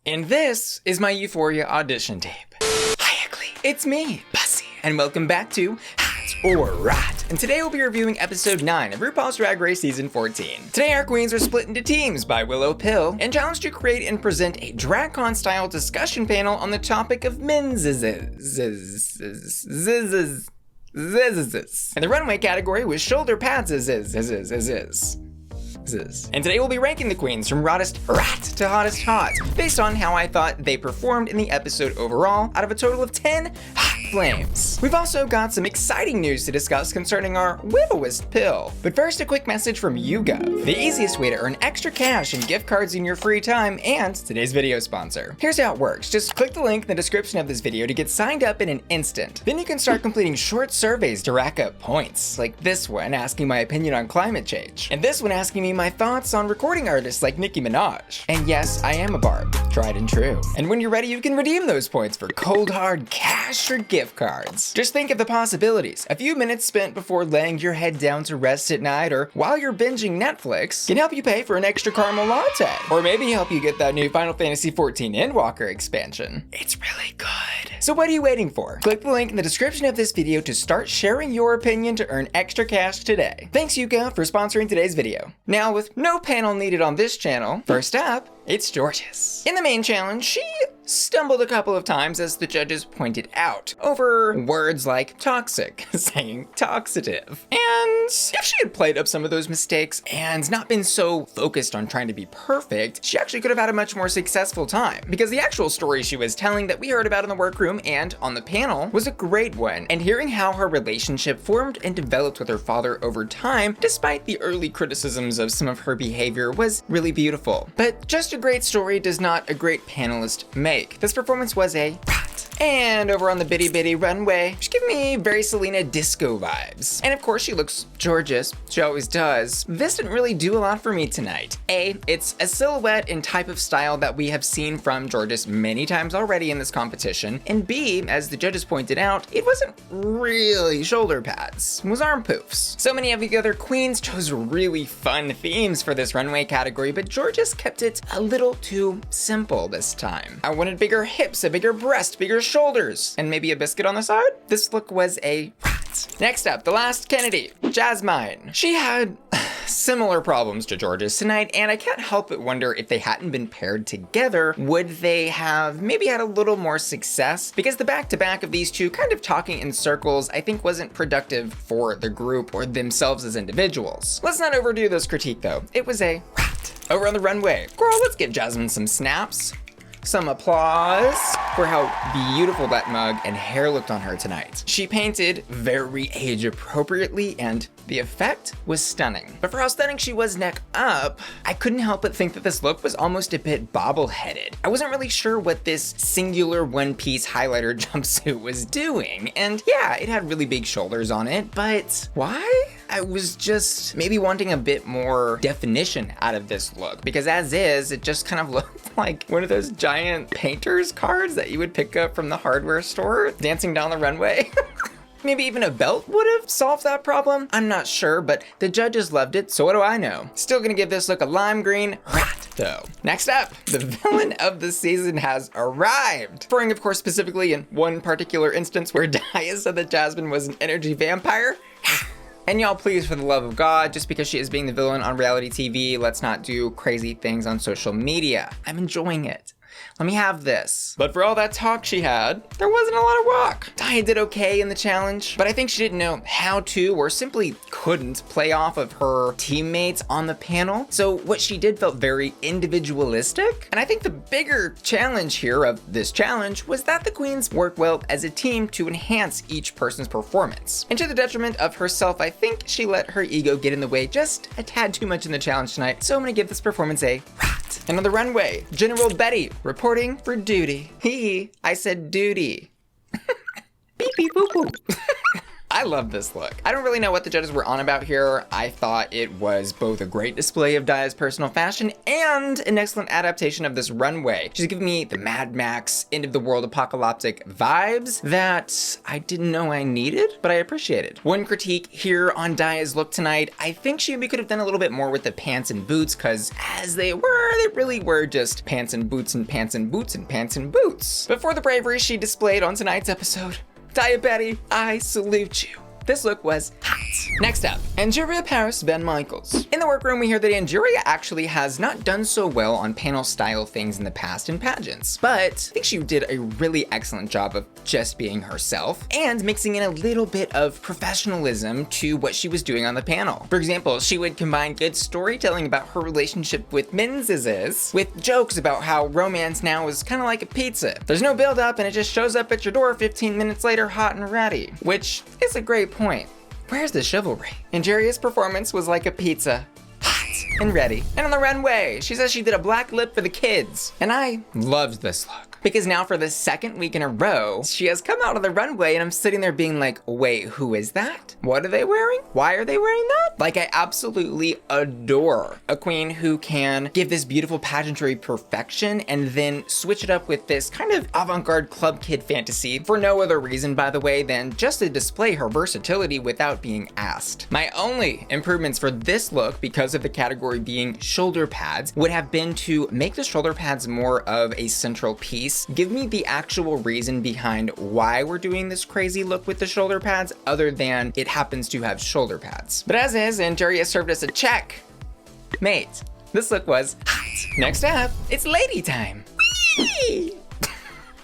And this is my Euphoria audition tape. Hi, Ugly. It's me, Bussy, and welcome back to Hot or Rot. And today we'll be reviewing episode 9 of RuPaul's Drag Race season 14. Today our queens are split into teams by Willow Pill and challenged to create and present a DragCon style discussion panel on the topic of Menzezez. And the runway category was shoulder pads. And today we'll be ranking the queens from rottest rat to hottest hot, based on how I thought they performed in the episode overall, out of a total of 10 hot flames. We've also got some exciting news to discuss concerning our Willowest Pill. But first, a quick message from YouGov, the easiest way to earn extra cash and gift cards in your free time, and today's video sponsor. Here's how it works. Just click the link in the description of this video to get signed up in an instant. Then you can start completing short surveys to rack up points, like this one asking my opinion on climate change, and this one asking me my thoughts on recording artists like Nicki Minaj. And yes, I am a barb, tried and true. And when you're ready, you can redeem those points for cold hard cash or gift cards. Just think of the possibilities. A few minutes spent before laying your head down to rest at night or while you're binging Netflix can help you pay for an extra caramel latte. Or maybe help you get that new Final Fantasy XIV Endwalker expansion. It's really good. So what are you waiting for? Click the link in the description of this video to start sharing your opinion to earn extra cash today. Thanks YouGov for sponsoring today's video. Now with no panel needed on this channel, first up, it's Jorgeous. In the main challenge, she stumbled a couple of times, as the judges pointed out, over words like toxic, saying toxative. And if she had played up some of those mistakes and not been so focused on trying to be perfect, she actually could have had a much more successful time, because the actual story she was telling that we heard about in the workroom and on the panel was a great one, and hearing how her relationship formed and developed with her father over time, despite the early criticisms of some of her behavior, was really beautiful. But just a great story does not a great panelist make. This performance was a rat. And over on the Bitty Bitty runway, she gave me very Selena disco vibes. And of course she looks gorgeous, she always does. This didn't really do a lot for me tonight. A, it's a silhouette and type of style that we have seen from Jorgeous many times already in this competition. And B, as the judges pointed out, it wasn't really shoulder pads, it was arm poofs. So many of the other queens chose really fun themes for this runway category, but Jorgeous kept it a little too simple this time. I wanted bigger hips, a bigger breast, bigger shoulders, and maybe a biscuit on the side. This look was a rat. Next up, the last Kennedie, Jasmine. She had similar problems to Jorgeous tonight, and I can't help but wonder if they hadn't been paired together, would they have maybe had a little more success? Because the back-to-back of these two kind of talking in circles, I think wasn't productive for the group or themselves as individuals. Let's not overdo this critique though. It was a rat. Over on the runway, girl, let's give Jasmine some snaps. Some applause for how beautiful that mug and hair looked on her tonight. She painted very age appropriately and the effect was stunning. But for how stunning she was neck up, I couldn't help but think that this look was almost a bit bobble-headed. I wasn't really sure what this singular one-piece highlighter jumpsuit was doing. And yeah, it had really big shoulders on it, but why? I was just maybe wanting a bit more definition out of this look, because as is, it just kind of looked like one of those giant painter's cards that you would pick up from the hardware store dancing down the runway. Maybe even a belt would have solved that problem? I'm not sure, but the judges loved it, so what do I know? Still gonna give this look a lime green rat, though. Next up, the villain of the season has arrived. Referring, of course, specifically in one particular instance where Daya said that Jasmine was an energy vampire. And y'all, please, for the love of God, just because she is being the villain on reality TV, let's not do crazy things on social media. I'm enjoying it. Let me have this. But for all that talk she had, there wasn't a lot of walk. Daya did okay in the challenge, but I think she didn't know how to or simply couldn't play off of her teammates on the panel. So what she did felt very individualistic. And I think the bigger challenge here of this challenge was that the queens work well as a team to enhance each person's performance. And to the detriment of herself, I think she let her ego get in the way just a tad too much in the challenge tonight. So I'm gonna give this performance a rat. And on the runway, General Betty reporting for duty. I said duty. Beep beep boop boop. I love this look. I don't really know what the judges were on about here. I thought it was both a great display of Daya's personal fashion and an excellent adaptation of this runway. She's giving me the Mad Max, end of the world apocalyptic vibes that I didn't know I needed, but I appreciated. One critique here on Daya's look tonight, I think she maybe could have done a little bit more with the pants and boots, because as they really were just pants and boots and pants and boots and pants and boots. But for the bravery she displayed on tonight's episode, Daya Betty, I salute you. This look was hot. Next up, Angeria Paris VanMichaels. In the workroom, we hear that Angeria actually has not done so well on panel style things in the past in pageants, but I think she did a really excellent job of just being herself and mixing in a little bit of professionalism to what she was doing on the panel. For example, she would combine good storytelling about her relationship with Menzezez with jokes about how romance now is kind of like a pizza. There's no build up and it just shows up at your door 15 minutes later hot and ready, which is a great point. Where's the chivalry? Angeria's performance was like a pizza, hot and ready. And on the runway, she says she did a black lip for the kids. And I loved this look. Because now for the second week in a row, she has come out on the runway and I'm sitting there being like, wait, who is that? What are they wearing? Why are they wearing that? Like, I absolutely adore a queen who can give this beautiful pageantry perfection and then switch it up with this kind of avant-garde club kid fantasy for no other reason, by the way, than just to display her versatility without being asked. My only improvements for this look, because of the category being shoulder pads, would have been to make the shoulder pads more of a central piece. Give me the actual reason behind why we're doing this crazy look with the shoulder pads, other than it happens to have shoulder pads. But as is, Angeria served us a check. Mate, this look was hot. Next up, it's lady time. Whee!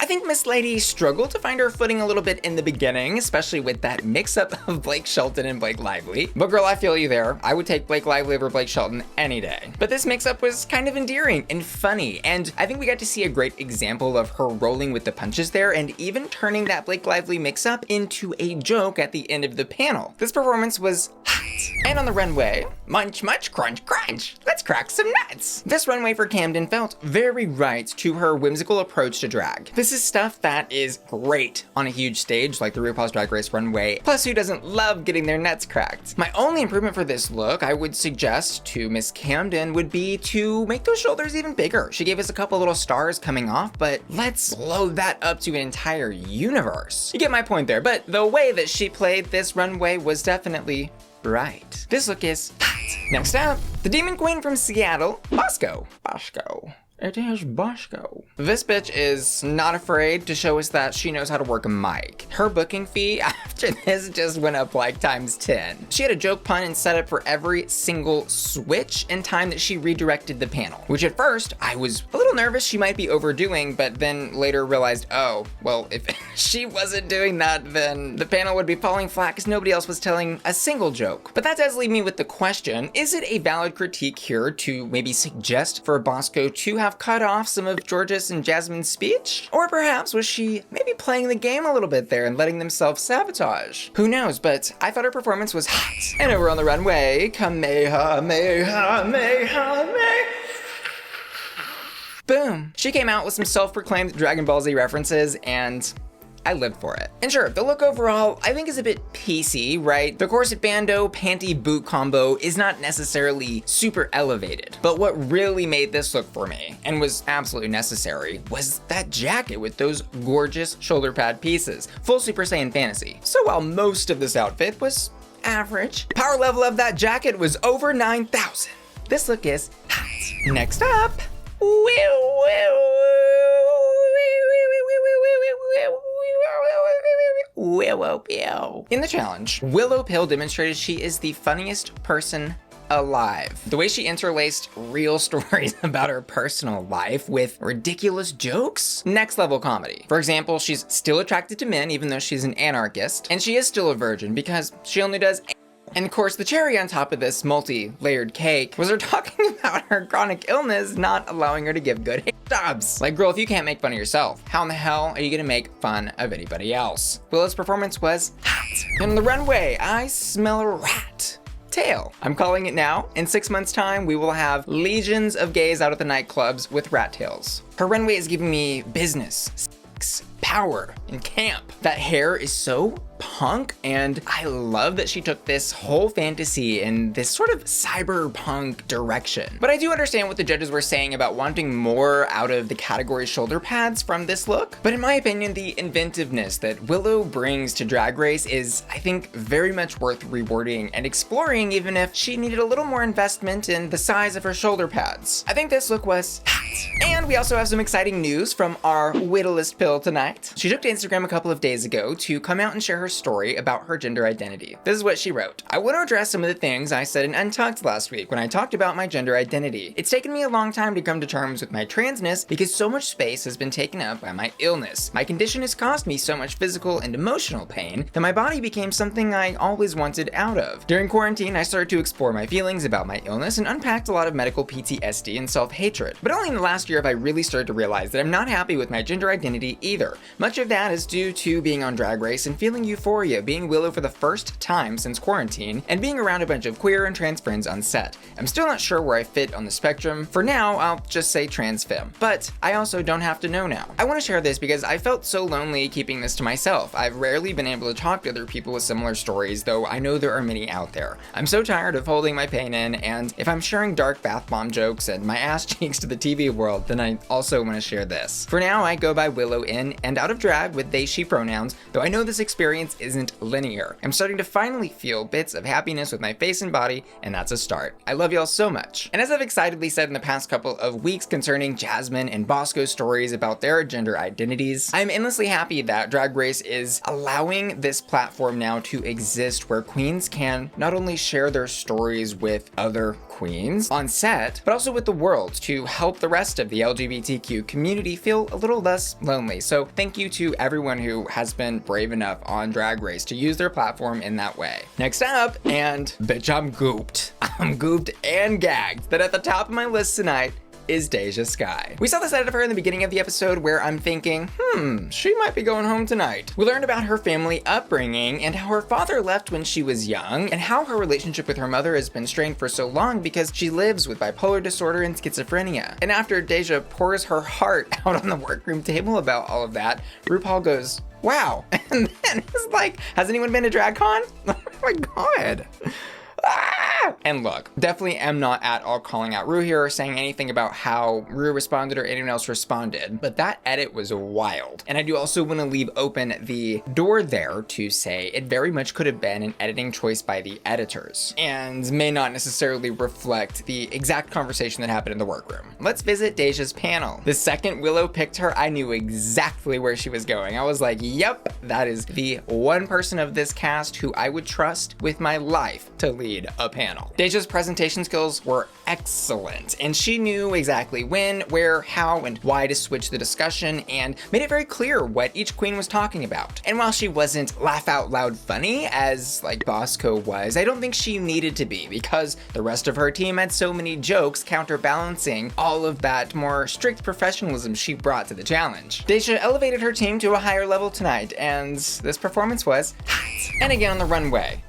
I think Miss Lady struggled to find her footing a little bit in the beginning, especially with that mix-up of Blake Shelton and Blake Lively. But girl, I feel you there. I would take Blake Lively over Blake Shelton any day. But this mix-up was kind of endearing and funny, and I think we got to see a great example of her rolling with the punches there and even turning that Blake Lively mix-up into a joke at the end of the panel. This performance was hot. And on the runway, munch, munch, crunch, crunch. Let's crack some nuts. This runway for Camden felt very right to her whimsical approach to drag. This is stuff that is great on a huge stage like the Rupaul's Drag Race runway. Plus, who doesn't love getting their nuts cracked? My only improvement for this look I would suggest to Miss Camden would be to make those shoulders even bigger. She gave us a couple little stars coming off, but let's blow that up to an entire universe. You get my point there, but the way that she played this runway was definitely right. This look is hot. Next up, the Demon Queen from Seattle, Bosco. Bosco. It is Bosco. This bitch is not afraid to show us that she knows how to work a mic. Her booking fee after this just went up like ×10. She had a joke pun and setup for every single switch and time that she redirected the panel, which at first I was a little nervous she might be overdoing, but then later realized, oh, well, if she wasn't doing that, then the panel would be falling flat because nobody else was telling a single joke. But that does leave me with the question, is it a valid critique here to maybe suggest for Bosco to have cut off some of Jorgeous and Jasmine's speech? Or perhaps was she maybe playing the game a little bit there and letting them self-sabotage? Who knows, but I thought her performance was hot. And over on the runway, Kamehameha. Boom. She came out with some self-proclaimed Dragon Ball Z references and I lived for it. And sure, the look overall, I think is a bit PC, right? The corset bandeau panty boot combo is not necessarily super elevated, but what really made this look for me, and was absolutely necessary, was that jacket with those gorgeous shoulder pad pieces, full Super Saiyan fantasy. So while most of this outfit was average, power level of that jacket was over 9,000. This look is hot. Next up, Willow Pill. In the challenge, Willow Pill demonstrated she is the funniest person alive. The way she interlaced real stories about her personal life with ridiculous jokes, next level comedy. For example, she's still attracted to men even though she's an anarchist, and she is still a virgin because she only does. And of course, the cherry on top of this multi-layered cake was her talking about her chronic illness not allowing her to give good jobs. Like, girl, if you can't make fun of yourself, how in the hell are you gonna make fun of anybody else? Willow's performance was hot. And on the runway, I smell a rat tail. I'm calling it now. In 6 months' time, we will have legions of gays out at the nightclubs with rat tails. Her runway is giving me business, sex, power and camp. That hair is so punk, and I love that she took this whole fantasy in this sort of cyberpunk direction. But I do understand what the judges were saying about wanting more out of the category shoulder pads from this look. But in my opinion, the inventiveness that Willow brings to Drag Race is, I think, very much worth rewarding and exploring, even if she needed a little more investment in the size of her shoulder pads. I think this look was hot. And we also have some exciting news from our Widowless Pill tonight. She took to Instagram a couple of days ago to come out and share her story about her gender identity. This is what she wrote. I want to address some of the things I said in Untucked last week when I talked about my gender identity. It's taken me a long time to come to terms with my transness because so much space has been taken up by my illness. My condition has caused me so much physical and emotional pain that my body became something I always wanted out of. During quarantine, I started to explore my feelings about my illness and unpacked a lot of medical PTSD and self-hatred. But only in the last year have I really started to realize that I'm not happy with my gender identity either. Much of that is due to being on Drag Race and feeling euphoria, being Willow for the first time since quarantine, and being around a bunch of queer and trans friends on set. I'm still not sure where I fit on the spectrum. For now, I'll just say trans femme. But I also don't have to know now. I want to share this because I felt so lonely keeping this to myself. I've rarely been able to talk to other people with similar stories, though I know there are many out there. I'm so tired of holding my pain in, and if I'm sharing dark bath bomb jokes and my ass cheeks to the TV world, then I also want to share this. For now, I go by Willow in and out of drag with they, she pronouns, though I know this experience isn't linear. I'm starting to finally feel bits of happiness with my face and body, and that's a start. I love y'all so much. And as I've excitedly said in the past couple of weeks concerning Jasmine and Bosco's stories about their gender identities, I'm endlessly happy that Drag Race is allowing this platform now to exist where queens can not only share their stories with other queens on set, but also with the world to help the rest of the LGBTQ community feel a little less lonely. So thank you to everyone who has been brave enough on Drag Race to use their platform in that way. Next up, and bitch, I'm gooped. I'm gooped and gagged that at the top of my list tonight is Deja Skye. We saw this edit of her in the beginning of the episode where I'm thinking, she might be going home tonight. We learned about her family upbringing and how her father left when she was young and how her relationship with her mother has been strained for so long because she lives with bipolar disorder and schizophrenia. And after Deja pours her heart out on the workroom table about all of that, RuPaul goes, wow. And then it's like, has anyone been to DragCon? Oh my God. And look, definitely am not at all calling out Ru here or saying anything about how Ru responded or anyone else responded, but that edit was wild. And I do also want to leave open the door there to say it very much could have been an editing choice by the editors and may not necessarily reflect the exact conversation that happened in the workroom. Let's visit Deja's panel. The second Willow picked her, I knew exactly where she was going. I was like, yep, that is the one person of this cast who I would trust with my life to lead a panel. Deja's presentation skills were excellent, and she knew exactly when, where, how, and why to switch the discussion and made it very clear what each queen was talking about. And while she wasn't laugh out loud funny as like Bosco was, I don't think she needed to be because the rest of her team had so many jokes counterbalancing all of that more strict professionalism she brought to the challenge. Deja elevated her team to a higher level tonight, and this performance was hot. And again on the runway.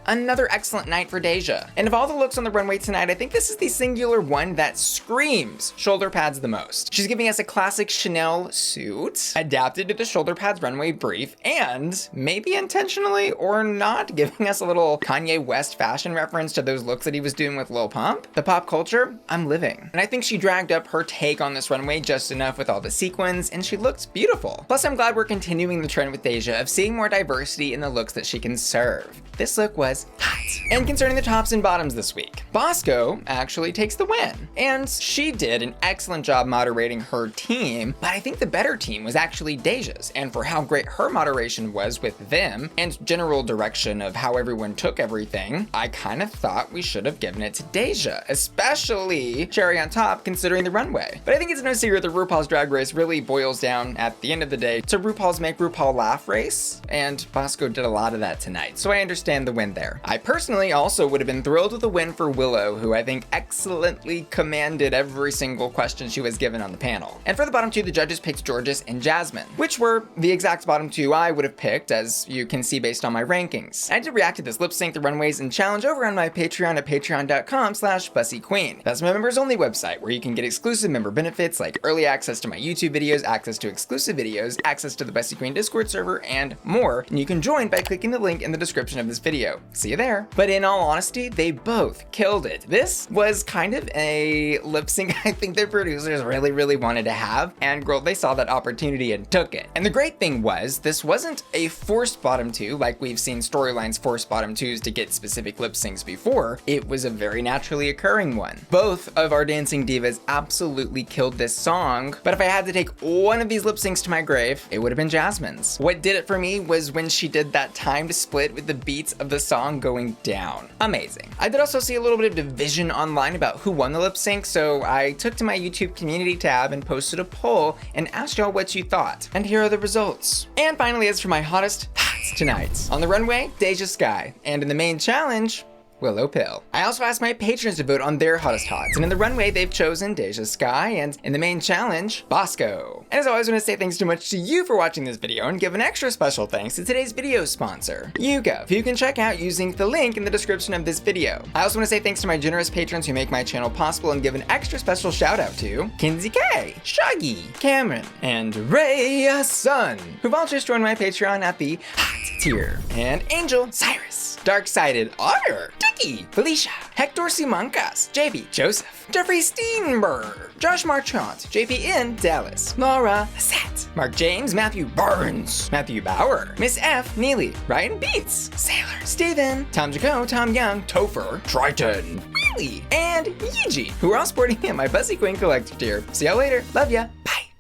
Another excellent night for Deja. And of all the looks on the runway tonight, I think this is the singular one that screams shoulder pads the most. She's giving us a classic Chanel suit, adapted to the shoulder pads runway brief, and maybe intentionally or not, giving us a little Kanye West fashion reference to those looks that he was doing with Lil Pump. The pop culture, I'm living. And I think she dragged up her take on this runway just enough with all the sequins, and she looks beautiful. Plus, I'm glad we're continuing the trend with Deja of seeing more diversity in the looks that she can serve. This look was hot. And concerning the tops and bottoms this week, Bosco actually takes the win. And she did an excellent job moderating her team, but I think the better team was actually Deja's. And for how great her moderation was with them and general direction of how everyone took everything, I kind of thought we should have given it to Deja, especially cherry on top considering the runway. But I think it's no secret that RuPaul's Drag Race really boils down at the end of the day to RuPaul's Make RuPaul Laugh race, and Bosco did a lot of that tonight, so I understand the win there. there. I personally also would have been thrilled with a win for Willow, who I think excellently commanded every single question she was given on the panel. And for the bottom two, the judges picked Jorgeous and Jasmine, which were the exact bottom two I would have picked, as you can see based on my rankings. I did react to this lip sync, the runways, and challenge over on my Patreon at patreon.com/BussyQueen. That's my members only website, where you can get exclusive member benefits like early access to my YouTube videos, access to exclusive videos, access to the Bussy Queen Discord server, and more. And you can join by clicking the link in the description of this video. See you there. But in all honesty, they both killed it. This was kind of a lip sync I think their producers really wanted to have, and girl, they saw that opportunity and took it. And the great thing was, this wasn't a forced bottom two like we've seen storylines force bottom twos to get specific lip syncs before. It was a very naturally occurring one. Both of our dancing divas absolutely killed this song, but if I had to take one of these lip syncs to my grave, it would have been Jasmine's. What did it for me was when she did that timed split with the beats of the song going down. Amazing. I did also see a little bit of division online about who won the lip sync, so I took to my YouTube community tab and posted a poll and asked y'all what you thought. And here are the results. And finally, as for my hottest tonight. On the runway, Deja Skye. And in the main challenge, Willow Pill. I also asked my patrons to vote on their hottest hots, and in the runway they've chosen Deja Skye, and in the main challenge, Bosco. And as always, I want to say thanks so much to you for watching this video, and give an extra special thanks to today's video sponsor, YouGov, who you can check out using the link in the description of this video. I also want to say thanks to my generous patrons who make my channel possible, and give an extra special shout out to Kenzie K, Shaggy, Cameron, and Ray Sun, who've all just joined my Patreon at the hot tier, and Angel, Cyrus, Dark-Sided Otter, Dicky, Felicia, Hector Simancas, JB Joseph, Jeffrey Steenberg, Josh Marchant, JP in Dallas, Laura Hassett, Mark James, Matthew Burns, Matthew Bauer, Miss F, Neely, Ryan Beats, Sailor, Steven, Tom Jaco, Tom Young, Topher, Triton, Wheelie, and Yiji, who are all sporting in my Bussy Queen collector tier. See y'all later. Love ya. Bye.